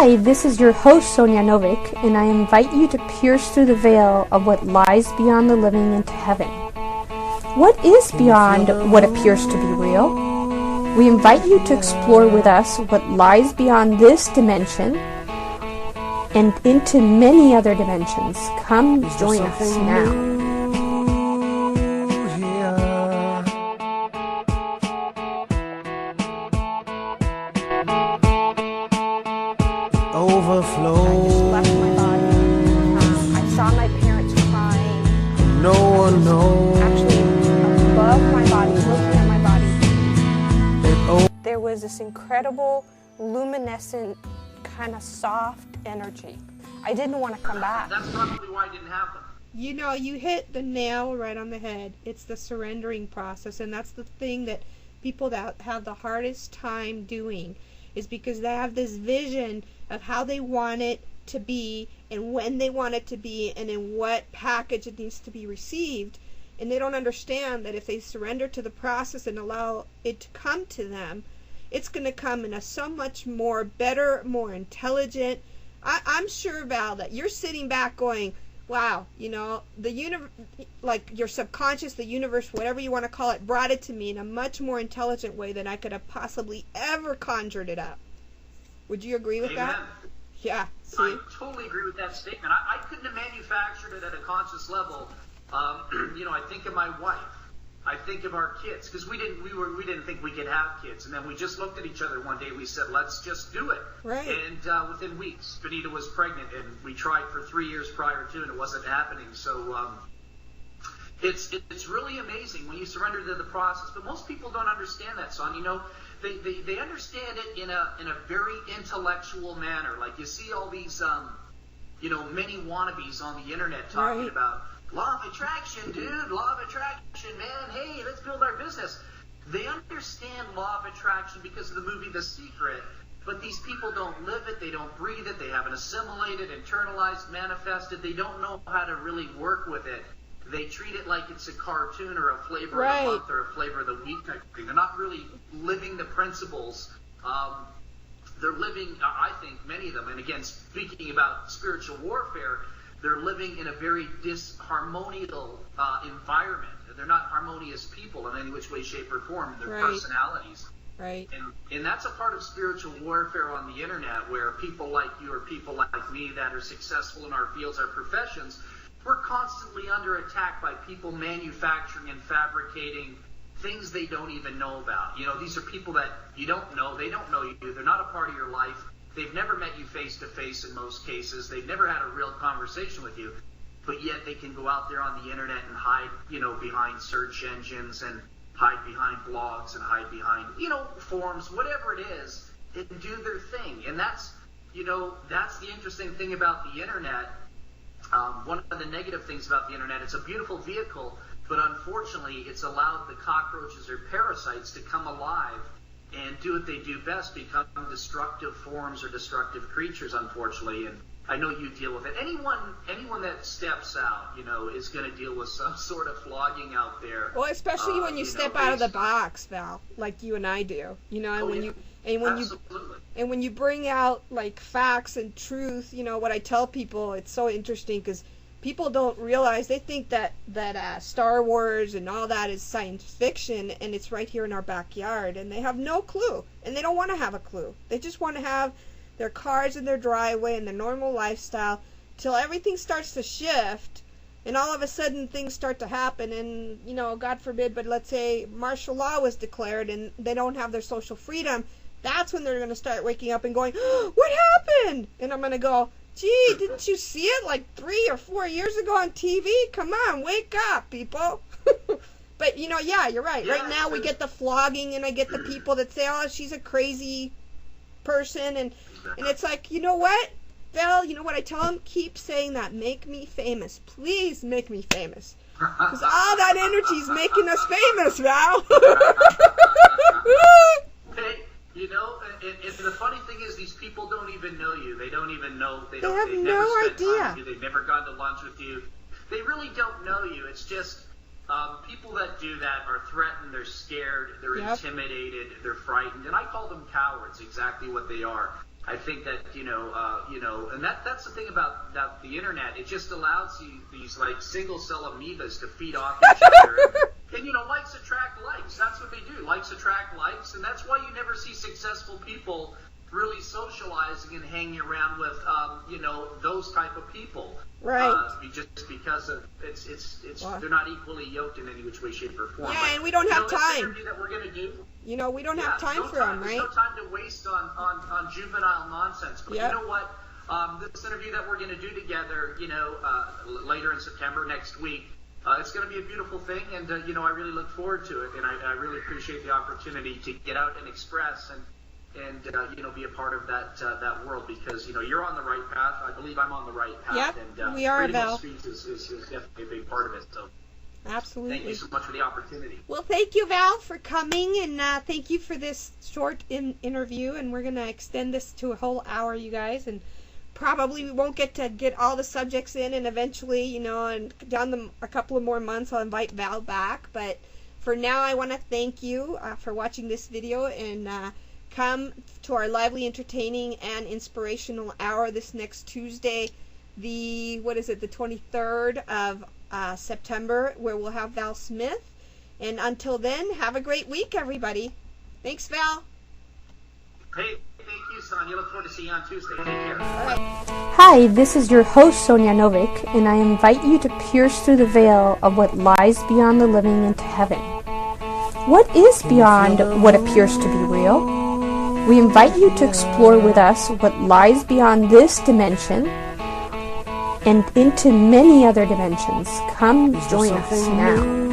Hi, this is your host Sonia Novick, and I invite you to pierce through the veil of what lies beyond the living into heaven. What is beyond what appears to be real? We invite you to explore with us what lies beyond this dimension and into many other dimensions. Come join us now. This incredible, luminescent, kind of soft energy. I didn't want to come back. That's probably why it didn't happen. You know, you hit the nail right on the head. It's the surrendering process, and that's the thing that people that have the hardest time doing, is because they have this vision of how they want it to be and when they want it to be and in what package it needs to be received. And they don't understand that if they surrender to the process and allow it to come to them, it's going to come in a so much more better, more intelligent. I'm sure, Val, that you're sitting back going, wow, you know, like your subconscious, the universe, whatever you want to call it, brought it to me in a much more intelligent way than I could have possibly ever conjured it up. Would you agree with that? Yeah. See? I totally agree with that statement. I couldn't have manufactured it at a conscious level. You know, I think of my wife. I think of our kids, because we didn't think we could have kids, and then we just looked at each other one day. We said, "Let's just do it." Right. And within weeks, Benita was pregnant, and we tried for 3 years prior to, and it wasn't happening. So it's really amazing when you surrender to the process. But most people don't understand that, son. You know, they understand it in a very intellectual manner. Like you see all these you know, many wannabes on the internet talking about law of attraction, dude, law of attraction, man, hey, let's build our business. They understand law of attraction because of the movie The Secret, but these people don't live it, they don't breathe it, they haven't assimilated, internalized, manifested, they don't know how to really work with it. They treat it like it's a cartoon or a flavor of the month or a flavor of the week type thing. They're not really living the principles. They're living, I think, many of them, and again, speaking about spiritual warfare, they're living in a very disharmonial environment. They're not harmonious people in any which way, shape, or form. Their personalities. Right. And that's a part of spiritual warfare on the internet, where people like you or people like me that are successful in our fields, our professions, we're constantly under attack by people manufacturing and fabricating things they don't even know about. You know, these are people that you don't know. They don't know you. They're not a part of your life. They've never met you face to face in most cases. They've never had a real conversation with you, but yet they can go out there on the internet and hide, you know, behind search engines and hide behind blogs and hide behind, you know, forums, whatever it is, and do their thing. And that's, you know, that's the interesting thing about the internet. One of the negative things about the internet, it's a beautiful vehicle, but unfortunately it's allowed the cockroaches or parasites to come alive and do what they do best, become destructive forms or destructive creatures, unfortunately. And I know you deal with it. Anyone that steps out, you know, is going to deal with some sort of flogging out there. Well, especially when you step out of the box, Val, like you and I do. You know, and when you bring out like facts and truth, you know, what I tell people, it's so interesting because people don't realize, they think that Star Wars and all that is science fiction, and it's right here in our backyard, and they have no clue, and they don't want to have a clue. They just want to have their cars in their driveway and their normal lifestyle till everything starts to shift, and all of a sudden things start to happen, and, you know, God forbid, but let's say martial law was declared and they don't have their social freedom. That's when they're going to start waking up and going, oh, what happened? And I'm going to go, gee, didn't you see it like 3 or 4 years ago on TV? Come on, wake up, people. But, you know, yeah, you're right. Right now we get the flogging, and I get the people that say, oh, she's a crazy person. And it's like, you know what, Val, you know what I tell them? Keep saying that. Make me famous. Please make me famous. Because all that energy is making us famous, Val. Hey, you know, and the funny thing is, these people don't even know you. They don't even know. They've no never spent idea. time with you. They've never gone to lunch with you. They really don't know you. It's just, People that do that are threatened, they're scared, they're intimidated, they're frightened, and I call them cowards, exactly what they are. I think that, and that's the thing about the internet. It just allows these like single-cell amoebas to feed off each other. And, likes attract likes. That's what they do. Likes attract likes, and that's why you never see successful people really socializing and hanging around with, those type of people. Right. Just because of they're not equally yoked in any which way, shape, or form. Yeah, and we don't have time. This interview that we're going to do. We don't have time for them, right? There's no time to waste on juvenile nonsense. But you know what? This interview that we're going to do together, later in September, next week, it's going to be a beautiful thing, and I really look forward to it, and I really appreciate the opportunity to get out and express and be a part of that world, because you're on the right path. I believe I'm on the right path. Yep, and we are, freedom Val. of speech is definitely a big part of it. So absolutely. Thank you so much for the opportunity. Well, thank you, Val, for coming, and thank you for this short interview. And we're gonna extend this to a whole hour, you guys, and probably we won't get all the subjects in, and eventually, and down a couple of more months, I'll invite Val back. But for now, I want to thank you for watching this video, and come to our lively, entertaining, and inspirational hour this next Tuesday, the 23rd of September, where we'll have Val Smith. And until then, have a great week, everybody. Thanks, Val. Hey, thank you, Sonia. Look forward to seeing you on Tuesday. Take care. All right. Hi, this is your host, Sonia Novick, and I invite you to pierce through the veil of what lies beyond the living into heaven. What is beyond what appears to be real? We invite you to explore with us what lies beyond this dimension and into many other dimensions. Come join us now.